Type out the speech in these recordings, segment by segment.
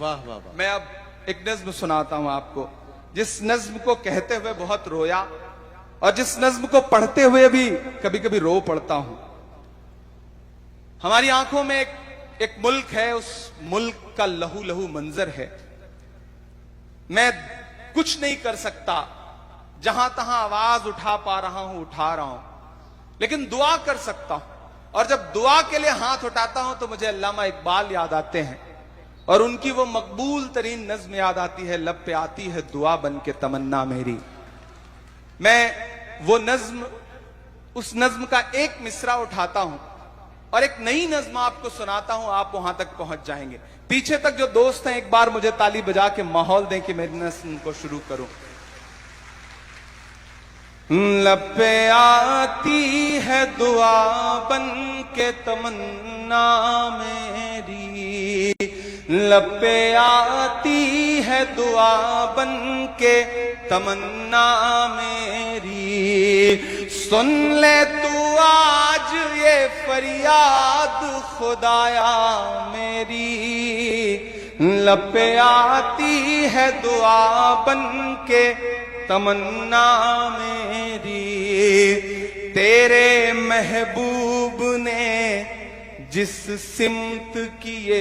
वाह वाह वाह। मैं अब एक नज्म सुनाता हूं आपको, जिस नज्म को कहते हुए बहुत रोया और जिस नज्म को पढ़ते हुए भी कभी कभी रो पड़ता हूं। हमारी आंखों में एक मुल्क है, उस मुल्क का लहू लहू मंजर है। मैं कुछ नहीं कर सकता, जहां तहां आवाज उठा पा रहा हूं उठा रहा हूं, लेकिन दुआ कर सकता हूं। और जब दुआ के लिए हाथ उठाता हूं तो मुझे अल्लामा इकबाल याद आते हैं और उनकी वो मकबूल तरीन नज्म याद आती है, लब पे आती है दुआ बन के तमन्ना मेरी। मैं वो नज्म, उस नज्म का एक मिसरा उठाता हूं और एक नई नज्म आपको सुनाता हूं, आप वहां तक पहुंच जाएंगे। पीछे तक जो दोस्त हैं एक बार मुझे ताली बजा के माहौल दें कि मेरी नज्म को शुरू करूं। लब पे आती है दुआ बन के तमन्ना मेरी, लब पे आती है दुआ बन के तमन्ना मेरी। सुन ले तू आज ये फरियाद खुदाया मेरी, लब पे आती है दुआ बन के तमन्ना मेरी। तेरे महबूब ने जिस सिमत किए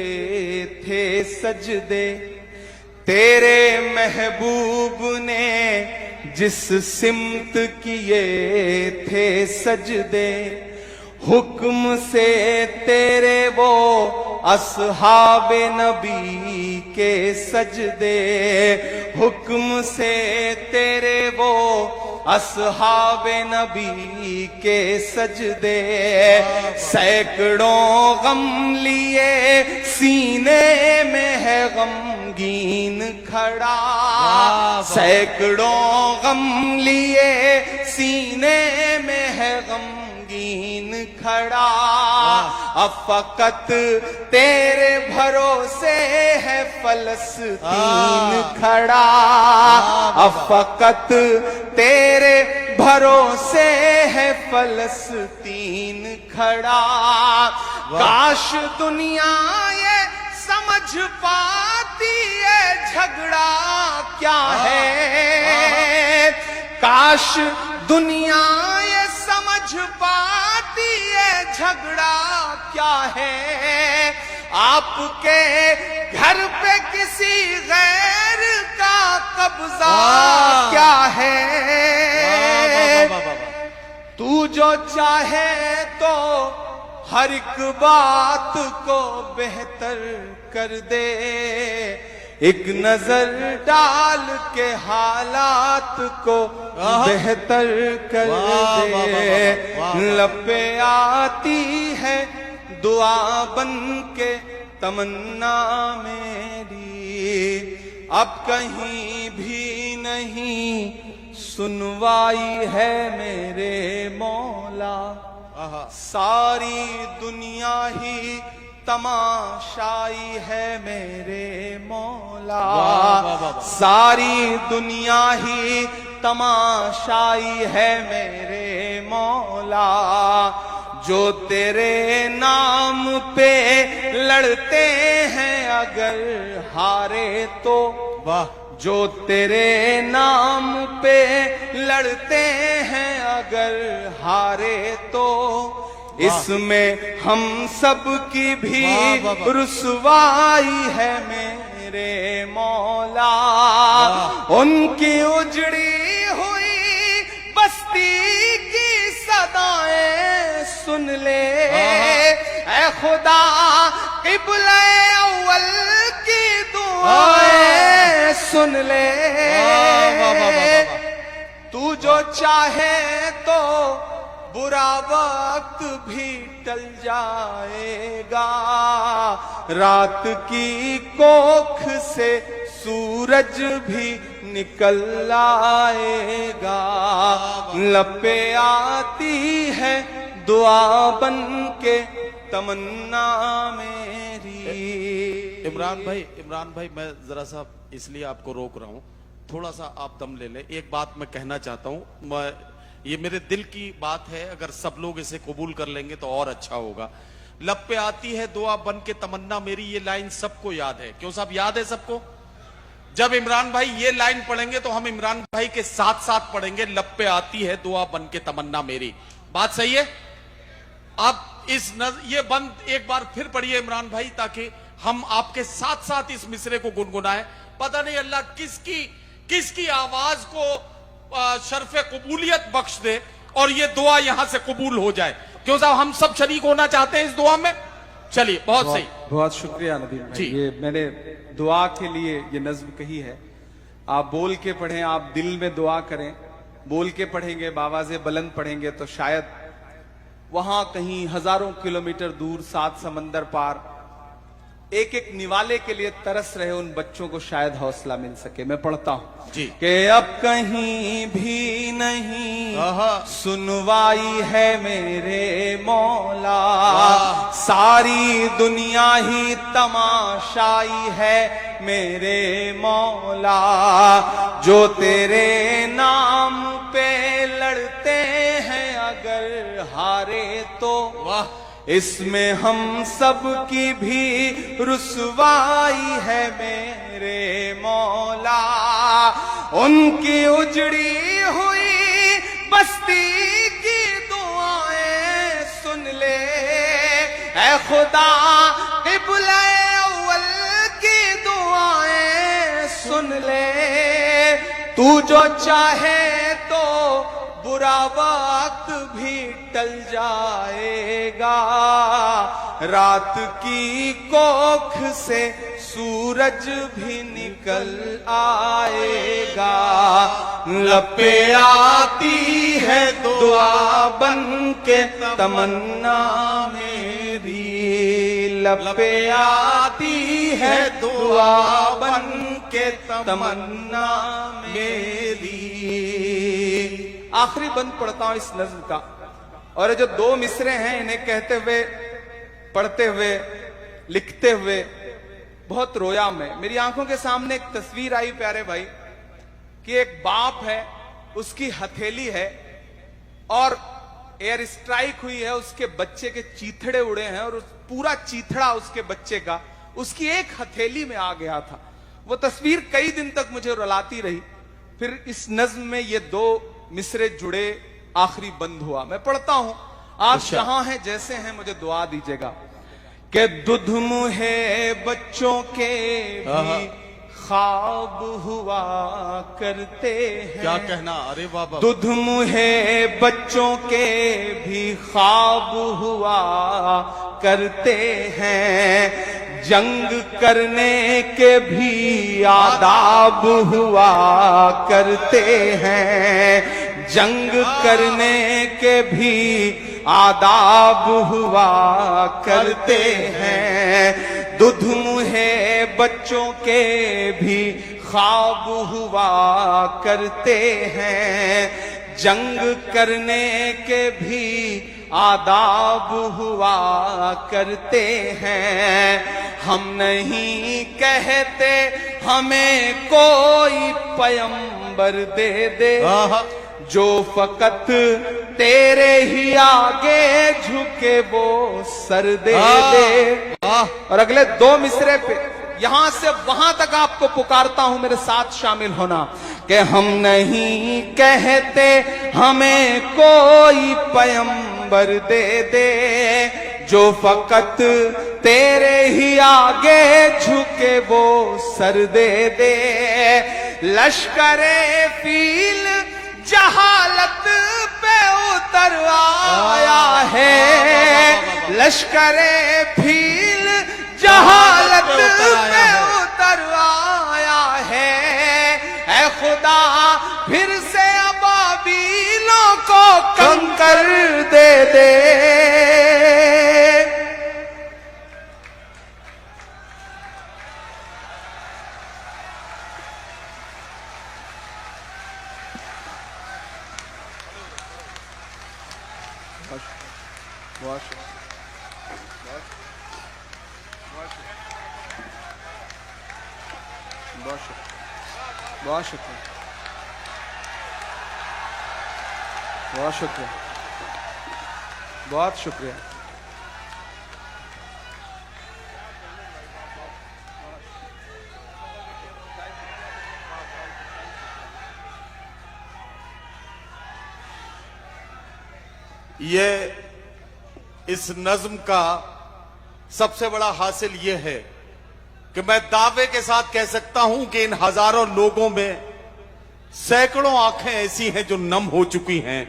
थे सजदे, तेरे महबूब ने जिस सिमत किए थे सजदे, हुक्म से तेरे वो असहाबे नबी के सजदे, हुक्म से तेरे वो असहाबे नबी के सजदे। सैकड़ों गम लिए सीने में है गमगीन खड़ा, सैकड़ों गम लिए सीने में है गमगीन खड़ा। अब फकत तेरे भरोसे है फलस्तीन खड़ा, अब फकत तेरे भरोसे है फलस्तीन खड़ा। काश दुनिया ये समझ पाती है झगड़ा क्या है, काश दुनिया ये समझ पाती है झगड़ा क्या है। आपके घर पे किसी गैर का कब्जा क्या है। तू जो चाहे तो हर एक बात को बेहतर कर दे, एक नजर डाल के हालात को बेहतर कर दे। लब पे आती है दुआ बन के तमन्ना मेरी, अब कहीं भी नहीं सुनवाई है मेरे मौला। सारी दुनिया ही तमाशाई है मेरे मौला, सारी दुनिया ही तमाशाई है मेरे मौला। जो तेरे नाम पे लड़ते हैं अगर हारे तो, वाह, जो तेरे नाम पे लड़ते हैं अगर हारे तो, इसमें हम सब की भी रुसवाई है मेरे मौला। उनकी उजड़ी हुई बस्ती की सदाएं सुन ले ऐ खुदा, क़िबला अव्वल की दुआएं सुन ले। तू जो चाहे तो बुरा वक्त भी टल जाएगा, रात की कोख से सूरज भी निकल आएगा। लब पे आती है दुआ बन के तमन्ना मेरी। इमरान भाई मैं जरा सा इसलिए आपको रोक रहा हूं, थोड़ा सा आप दम ले ले। एक बात मैं कहना चाहता हूं, ये मेरे दिल की बात है, अगर सब लोग इसे कबूल कर लेंगे तो और अच्छा होगा। लब पे आती है दुआ बन के तमन्ना मेरी, ये लाइन सबको याद है। क्यों साहब याद है सबको? जब इमरान भाई ये लाइन पढ़ेंगे तो हम इमरान भाई के साथ साथ पढ़ेंगे, लब पे आती है दुआ बन के तमन्ना मेरी। बात सही है? आप ये बंद एक बार फिर पढ़िए इमरान भाई, ताकि हम आपके साथ साथ इस मिसरे को गुनगुनाएं। पता नहीं अल्लाह किसकी आवाज को शर्फे कबूलियत बख्श दे और ये दुआ यहां से कबूल हो जाए। क्यों साहब, हम सब शरीक होना चाहते हैं इस दुआ में। चलिए, बहुत सही, बहुत शुक्रिया नदीम भाई। ये मैंने दुआ के लिए ये नज्म कही है। आप बोल के पढ़ें, आप दिल में दुआ करें। बोल के पढ़ेंगे, बावाज़े बुलंद पढ़ेंगे तो शायद वहां कहीं हजारों किलोमीटर दूर, 7 समंदर पार, एक एक निवाले के लिए तरस रहे उन बच्चों को शायद हौसला मिल सके। मैं पढ़ता हूं जी कि अब कहीं भी नहीं सुनवाई है मेरे मौला, सारी दुनिया ही तमाशाई है मेरे मौला, जो तेरे नाम पे लड़ते हैं अगर हारे तो वाह, इसमें हम सब की भी रुसवाई है मेरे मौला, उनकी उजड़ी हुई बस्ती की दुआएं सुन ले ऐ खुदा, क़िबला अव्वल की दुआएं सुन ले, तू जो चाहे तो बुरा वक्त भी टल जाएगा, रात की कोख से सूरज भी निकल आएगा, लपे आती है दुआ बन के तमन्ना मेरी, लपे आती है दुआ बन के तमन्ना मेरी। आखिरी बंद पढ़ता हूं इस नज्म का, और ये जो 2 मिसरे हैं इन्हें कहते हुए, पढ़ते हुए, लिखते हुए बहुत रोया मैं। मेरी आंखों के सामने एक तस्वीर आई प्यारे भाई कि एक बाप है, उसकी हथेली है और एयर स्ट्राइक हुई है, उसके बच्चे के चीथड़े उड़े हैं और पूरा चीथड़ा उसके बच्चे का उसकी एक हथेली में आ गया था। वो तस्वीर कई दिन तक मुझे रुलाती रही। फिर इस नज्म में ये 2 मिसरे जुड़े, आखिरी बंद हुआ। मैं पढ़ता हूं, आप जहां हैं जैसे हैं मुझे दुआ दीजिएगा कि दुध मुहे बच्चों के भी ख्वाब हुआ करते हैं। क्या कहना, अरे बाबा, दुध मुहे बच्चों के भी ख्वाब हुआ करते हैं, जंग करने के भी आदाब हुआ करते हैं, जंग करने के भी आदाब हुआ करते हैं, दुध मुहे बच्चों के भी ख्वाब हुआ करते हैं, जंग करने के भी आदाब हुआ करते हैं। हम नहीं कहते हमें कोई पैगंबर दे दे, जो फकत तेरे ही आगे झुके वो सर दे दे। और अगले 2 मिसरे पे यहां से वहां तक आपको पुकारता हूं, मेरे साथ शामिल होना कि हम नहीं कहते हमें कोई पैगंबर दे दे, जो फकत तेरे ही आगे झुके वो सर दे दे। लश्करे फील जहालत पे उतर आया है, लश्करे फील जहालत पे उतर आया है, ऐ खुदा फिर से अबाबीलों को कंकर दे दे। बहुत शुक्रिया, बहुत शुक्रिया, बहुत शुक्रिया। ये इस नज्म का सबसे बड़ा हासिल ये है कि मैं दावे के साथ कह सकता हूं कि इन हजारों लोगों में सैकड़ों आंखें ऐसी हैं जो नम हो चुकी हैं,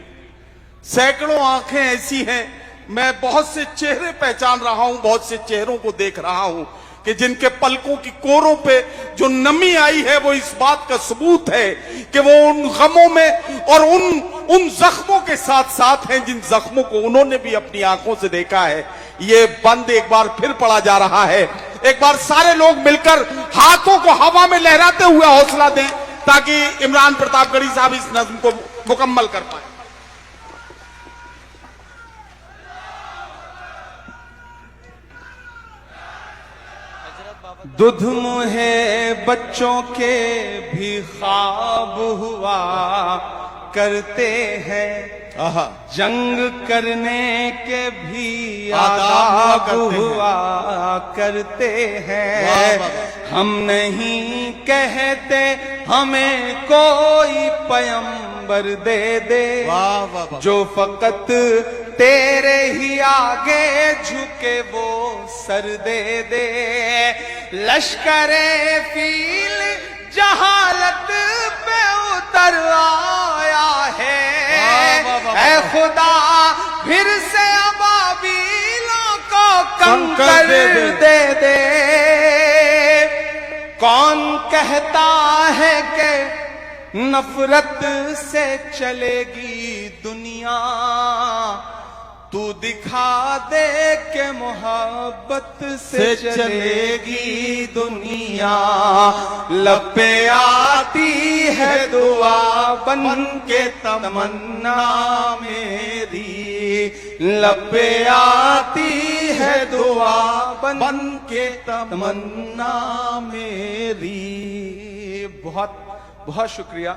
सैकड़ों आंखें ऐसी हैं, मैं बहुत से चेहरे पहचान रहा हूं, बहुत से चेहरों को देख रहा हूं कि जिनके पलकों की कोरों पे जो नमी आई है वो इस बात का सबूत है कि वो उन गमों में और उन जख्मों के साथ साथ हैं जिन जख्मों को उन्होंने भी अपनी आंखों से देखा है। ये बंद एक बार फिर पड़ा जा रहा है। एक बार सारे लोग मिलकर हाथों को हवा में लहराते हुए हौसला दें ताकि इमरान प्रतापगढ़ी साहब इस नज्म को मुकम्मल कर पाए। दुध मुहे बच्चों के भी ख्वाब हुआ करते हैं, जंग करने के भी आदाब हुआ करते हैं। हम नहीं कहते हमें कोई पैगंबर दे दे, जो फकत तेरे ही आगे झुके वो सर दे दे। लश्करे फील जहालत पे उतर आया है, ऐ खुदा फिर से अबाबीलों को कंकर दे दे। कौन कहता है कि नफरत से चलेगी दुनिया, तू दिखा दे के मोहब्बत से चलेगी दुनिया। लब पे आती है दुआ बन के तमन्ना मेरी, लब पे आती है दुआ बन के तमन्ना मेरी। बहुत बहुत शुक्रिया।